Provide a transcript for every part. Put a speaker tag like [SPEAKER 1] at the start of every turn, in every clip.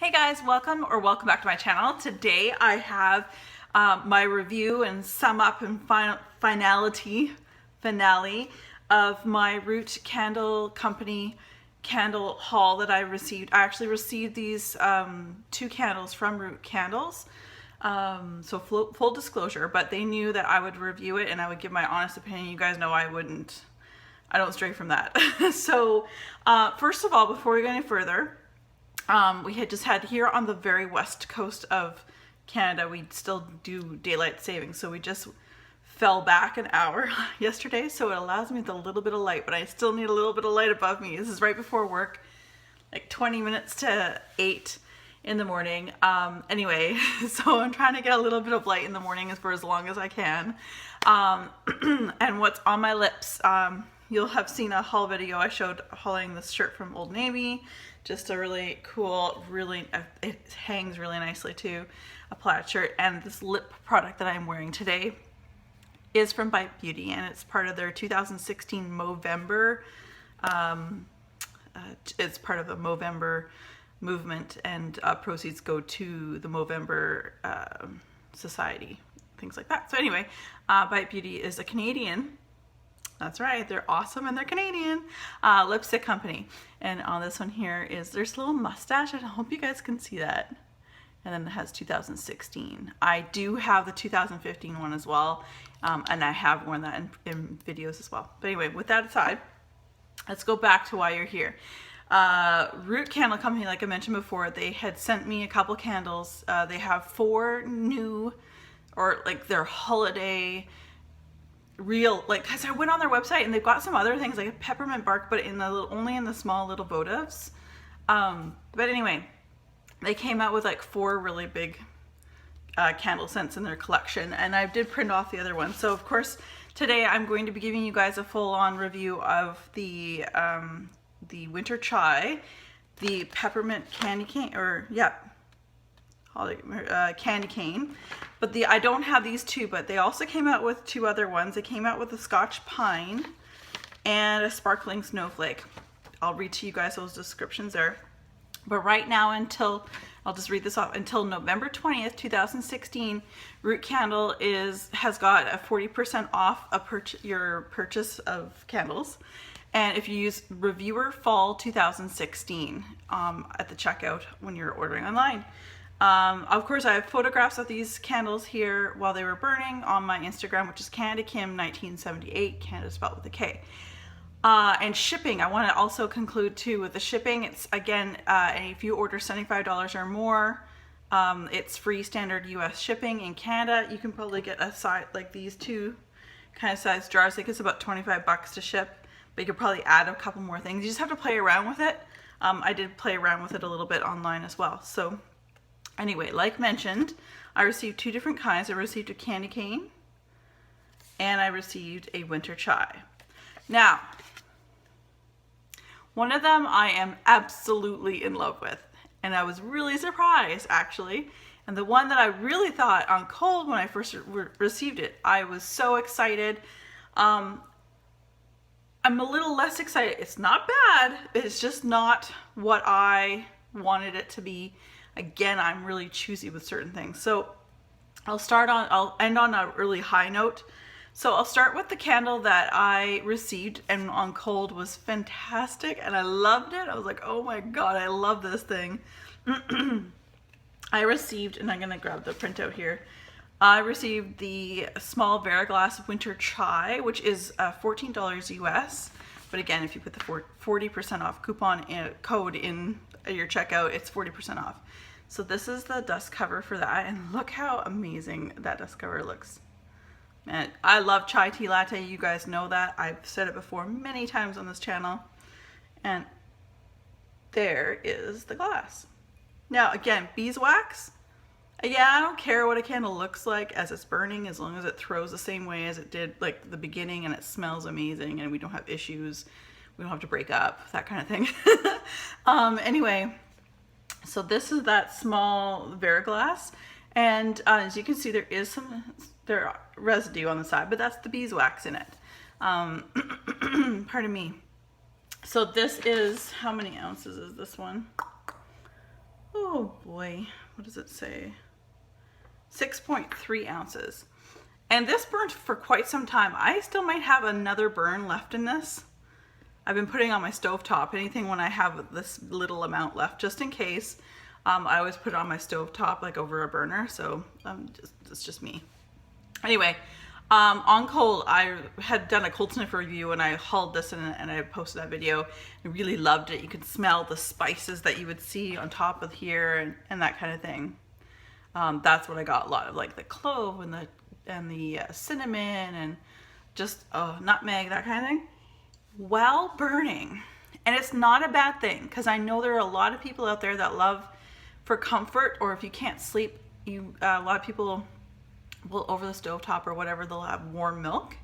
[SPEAKER 1] Hey guys, welcome back to my channel. Today I have my review and sum up and finale of my Root Candle Company candle haul that I received. I actually received these two candles from Root Candles. So full disclosure, but they knew that I would review it and I would give my honest opinion. You guys know I don't stray from that. So first of all, before we go any further, we had just had here on the very west coast of Canada, we still do daylight savings, so we just fell back an hour yesterday, so it allows me with a little bit of light, but I still need a little bit of light above me. This is right before work, like 20 minutes to 8 in the morning. Anyway, so I'm trying to get a little bit of light in the morning for as long as I can. And what's on my lips, you'll have seen a haul video. I showed hauling this shirt from Old Navy. Just a really cool, it hangs really nicely too, a plaid shirt. And this lip product that I'm wearing today is from Bite Beauty, and it's part of their 2016 Movember. It's part of the Movember movement, and proceeds go to the Movember Society, things like that. So anyway, Bite Beauty is a Canadian. That's right, they're awesome and they're Canadian lipstick company. And on this one here is there's a little mustache, and I hope you guys can see that. And then it has 2016. I do have the 2015 one as well, and I have worn that in videos as well. But anyway, with that aside, let's go back to why you're here. Root Candle Company, like I mentioned before, they had sent me a couple candles. They have 4 new, or like their holiday because I went on their website and they've got some other things like a peppermint bark, but only in the small little votives. But anyway, they came out with like 4 really big candle scents in their collection, and I did print off the other ones. So of course today I'm going to be giving you guys a full-on review of the winter chai, the peppermint candy cane, candy cane. But I don't have these two, but they also came out with 2 other ones. They came out with a Scotch Pine and a Sparkling Snowflake. I'll read to you guys those descriptions there. But right now, I'll just read this off, until November 20th, 2016, Root Candle has got a 40% off your purchase of candles. And if you use Reviewer Fall 2016 at the checkout when you're ordering online. Of course, I have photographs of these candles here while they were burning on my Instagram, which is CanadaKim1978, Canada spelled with a K. And shipping, I want to also conclude too with the shipping. It's again, if you order $75 or more, it's free standard US shipping. In Canada, you can probably get a size like these 2 kind of size jars. I think it's about 25 bucks to ship, but you could probably add a couple more things. You just have to play around with it. I did play around with it a little bit online as well. So anyway, like mentioned, I received 2 different kinds. I received a candy cane and I received a winter chai. Now, one of them I am absolutely in love with, and I was really surprised actually. And the one that I really thought on cold when I first received it, I was so excited. I'm a little less excited. It's not bad, it's just not what I wanted it to be. Again, I'm really choosy with certain things. So I'll end on a really high note. So I'll start with the candle that I received and on cold was fantastic, and I loved it. I was like, oh my God, I love this thing. I received, and I'm gonna grab the printout here. I received the small Veriglass Winter Chai, which is $14 US. But again, if you put the 40% off coupon code in your checkout, it's 40% off. So this is the dust cover for that, and look how amazing that dust cover looks. And I love chai tea latte, you guys know that. I've said it before many times on this channel. And there is the glass. Now again, beeswax. Yeah, I don't care what a candle looks like as it's burning, as long as it throws the same way as it did like the beginning and it smells amazing and we don't have issues. We don't have to break up, that kind of thing. Anyway, so this is that small Veriglass. And as you can see, there is some residue on the side, but that's the beeswax in it. Pardon me. So this is, how many ounces is this one? Ooh, oh boy, what does it say? 6.3 ounces. And this burned for quite some time. I still might have another burn left in this. I've been putting on my stovetop anything when I have this little amount left, just in case. I always put it on my stovetop, like over a burner, so it's just me. Anyway, on Cold, I had done a cold sniffer review and I hauled this and I posted that video. I really loved it. You could smell the spices that you would see on top of here and that kind of thing. That's what I got, a lot of like the clove and the cinnamon and just nutmeg, that kind of thing. While burning. And it's not a bad thing, because I know there are a lot of people out there that love, for comfort, or if you can't sleep, a lot of people will, over the stovetop or whatever, they'll have warm milk.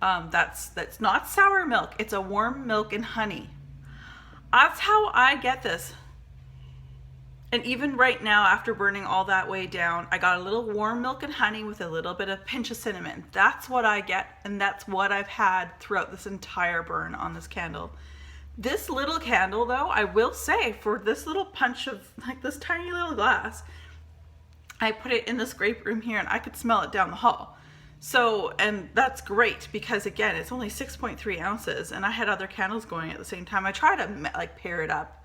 [SPEAKER 1] That's not sour milk. It's a warm milk and honey. That's how I get this. And even right now, after burning all that way down, I got a little warm milk and honey with a little bit of pinch of cinnamon. That's what I get, and that's what I've had throughout this entire burn on this candle. This little candle, though, I will say, for this little punch of, like, this tiny little glass, I put it in this grape room here and I could smell it down the hall. So, and that's great because, again, it's only 6.3 ounces and I had other candles going at the same time. I try to like pair it up.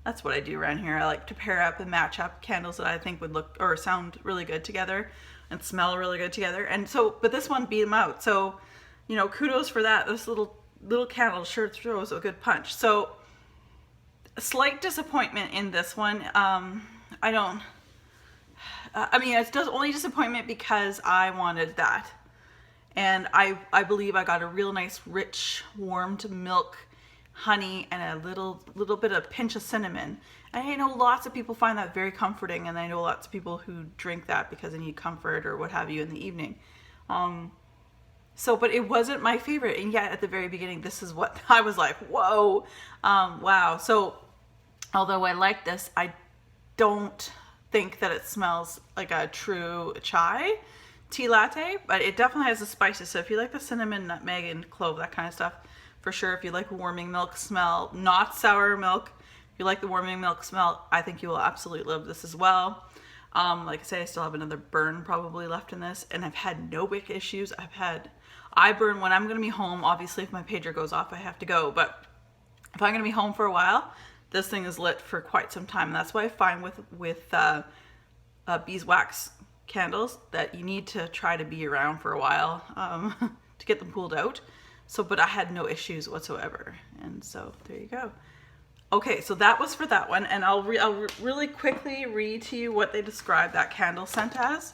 [SPEAKER 1] That's what I do around here. I like to pair up and match up candles that I think would look or sound really good together and smell really good together. And so, but this one beat them out. So, you know, kudos for that. This little candle sure throws a good punch. So, a slight disappointment in this one. I mean, it's just only disappointment because I wanted that. And I believe I got a real nice, rich, warmed milk, honey, and a little bit of pinch of cinnamon. And I know lots of people find that very comforting, and I know lots of people who drink that because they need comfort or what have you in the evening. But it wasn't my favorite, and yet at the very beginning, this is what I was like, whoa, wow. So, although I like this, I don't think that it smells like a true chai tea latte, but it definitely has the spices. So if you like the cinnamon, nutmeg, and clove, that kind of stuff, for sure. If you like warming milk smell, not sour milk, if you like the warming milk smell, I think you will absolutely love this as well. Like I say, I still have another burn probably left in this, and I've had no big issues. I burn when I'm going to be home. Obviously, if my pager goes off, I have to go, but if I'm going to be home for a while, this thing is lit for quite some time. And that's why I find with beeswax candles that you need to try to be around for a while to get them pulled out. So, but I had no issues whatsoever. And so there you go. Okay, so that was for that one. And I'll really quickly read to you what they describe that candle scent as.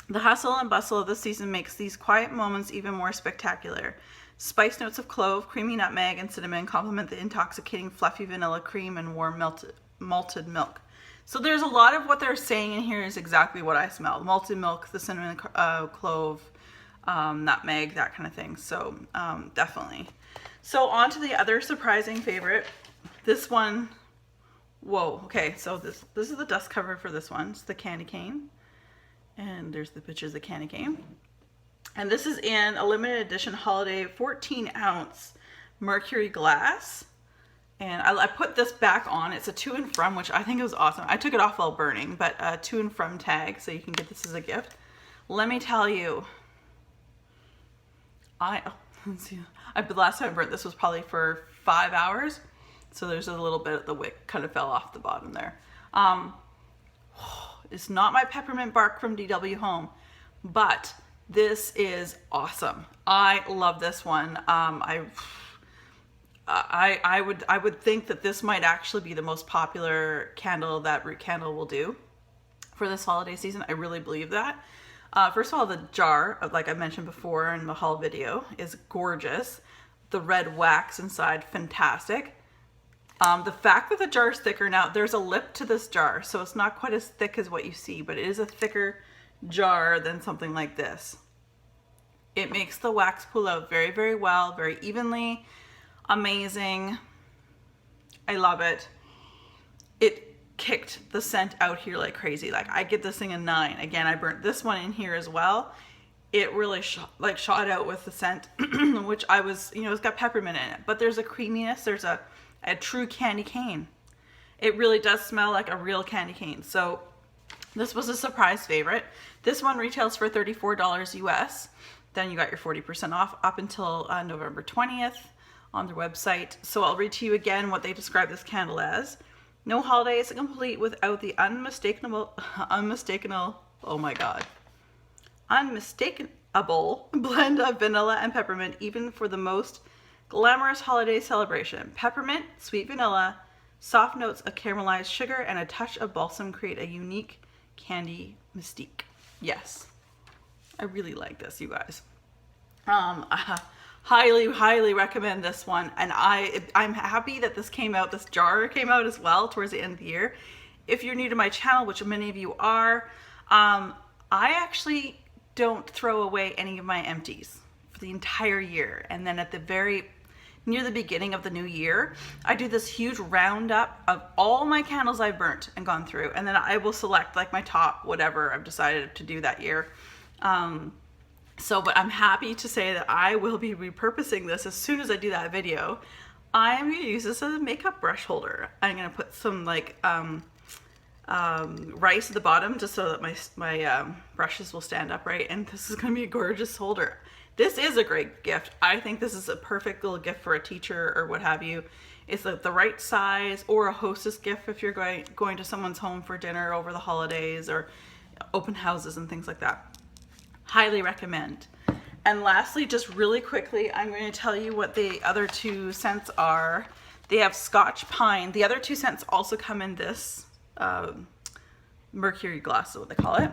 [SPEAKER 1] The hustle and bustle of the season makes these quiet moments even more spectacular. Spice notes of clove, creamy nutmeg, and cinnamon complement the intoxicating fluffy vanilla cream and warm malted milk. So there's a lot of what they're saying in here is exactly what I smell. Malted milk, the cinnamon, clove, nutmeg, that kind of thing. So definitely. So on to the other surprising favorite. This one, whoa, okay, so this is the dust cover for this one. It's the candy cane. And there's the pictures of the candy cane. And this is in a limited edition holiday 14-ounce mercury glass. And I put this back on. It's a to and from, which I think is awesome. I took it off while burning, but a to and from tag, so you can get this as a gift. Let me tell you, let's see. The last time I burnt this was probably for 5 hours. So there's a little bit of the wick kind of fell off the bottom there. It's not my peppermint bark from DW Home, but this is awesome. I love this one. I would think that this might actually be the most popular candle that Root Candle will do for this holiday season. I really believe that. First of all, the jar, like I mentioned before in the haul video, is gorgeous. The red wax inside, fantastic. The fact that the jar is thicker now, there's a lip to this jar, so it's not quite as thick as what you see, but it is a thicker jar than something like this. It makes the wax pull out very, very well, very evenly. Amazing. I love it. It kicked the scent out here like crazy. Like, I get this thing a 9. Again, I burnt this one in here as well. It really shot out with the scent, which it's got peppermint in it, but there's a creaminess. There's a true candy cane. It really does smell like a real candy cane. So this was a surprise favorite. This one retails for $34 US. Then you got your 40% off up until November 20th on their website. So I'll read to you again what they describe this candle as. No holiday is complete without the unmistakable, oh my God, unmistakable blend of vanilla and peppermint, even for the most glamorous holiday celebration. Peppermint, sweet vanilla, soft notes of caramelized sugar, and a touch of balsam create a unique candy mystique. Yes, I really like this, you guys. Highly recommend this one, and I'm happy that this jar came out as well towards the end of the year. If you're new to my channel, which many of you are, I actually don't throw away any of my empties for the entire year, and then at near the beginning of the new year, I do this huge roundup of all my candles I've burnt and gone through, and then I will select like my top whatever I've decided to do that year. But I'm happy to say that I will be repurposing this as soon as I do that video. I'm going to use this as a makeup brush holder. I'm going to put some like rice at the bottom just so that my brushes will stand upright, and this is going to be a gorgeous holder. This is a great gift. I think this is a perfect little gift for a teacher or what have you. It's the right size, or a hostess gift if you're going to someone's home for dinner over the holidays or open houses and things like that. Highly recommend. And lastly, just really quickly, I'm going to tell you what the other two scents are. They have Scotch Pine. The other two scents also come in this mercury glass, is what they call it.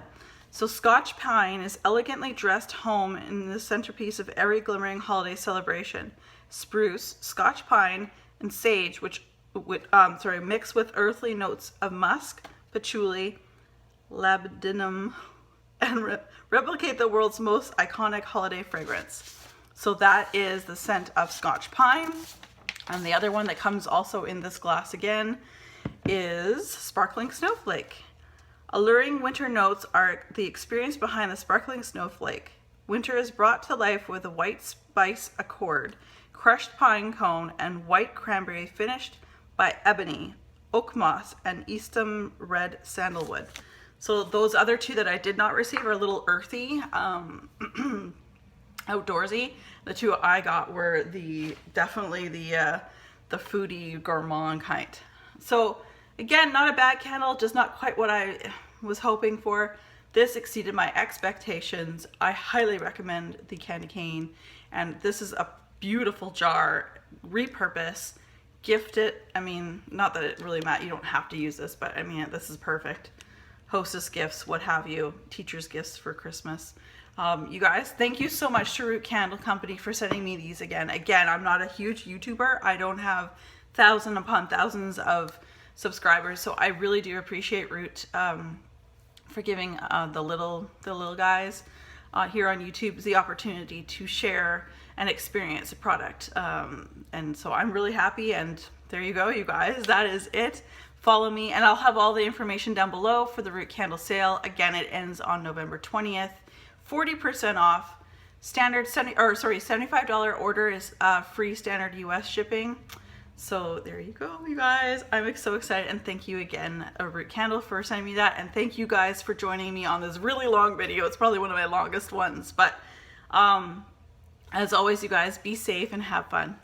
[SPEAKER 1] So Scotch Pine is elegantly dressed home in the centerpiece of every glimmering holiday celebration. Spruce, Scotch Pine, and Sage, which mix with earthly notes of musk, patchouli, labdanum, and replicate the world's most iconic holiday fragrance. So that is the scent of Scotch Pine. And the other one that comes also in this glass again is Sparkling Snowflake. Alluring winter notes are the experience behind the Sparkling Snowflake. Winter is brought to life with a white spice accord, crushed pine cone, and white cranberry, finished by ebony, oak moss, and Eastham red sandalwood. So those other two that I did not receive are a little earthy, outdoorsy. The two I got were definitely the foodie gourmand kind. So again, not a bad candle, just not quite what I was hoping for. This exceeded my expectations. I highly recommend the candy cane, and this is a beautiful jar. Repurpose, gift it. I mean, not that it really matters, you don't have to use this, but I mean, this is perfect. Hostess gifts, what have you, teachers gifts for Christmas. You guys, thank you so much to Root Candle Company for sending me these again. Again, I'm not a huge YouTuber. I don't have thousands upon thousands of subscribers, so I really do appreciate Root for giving the little guys here on YouTube the opportunity to share and experience a product. And so I'm really happy, and there you go, you guys. That is it. Follow me, and I'll have all the information down below for the Root Candle sale. Again, it ends on November 20th. 40% off. Standard $75 order is free standard US shipping. So there you go, you guys. I'm so excited, and thank you again, Root Candle, for sending me that, and thank you guys for joining me on this really long video. It's probably one of my longest ones, but as always, you guys, be safe and have fun.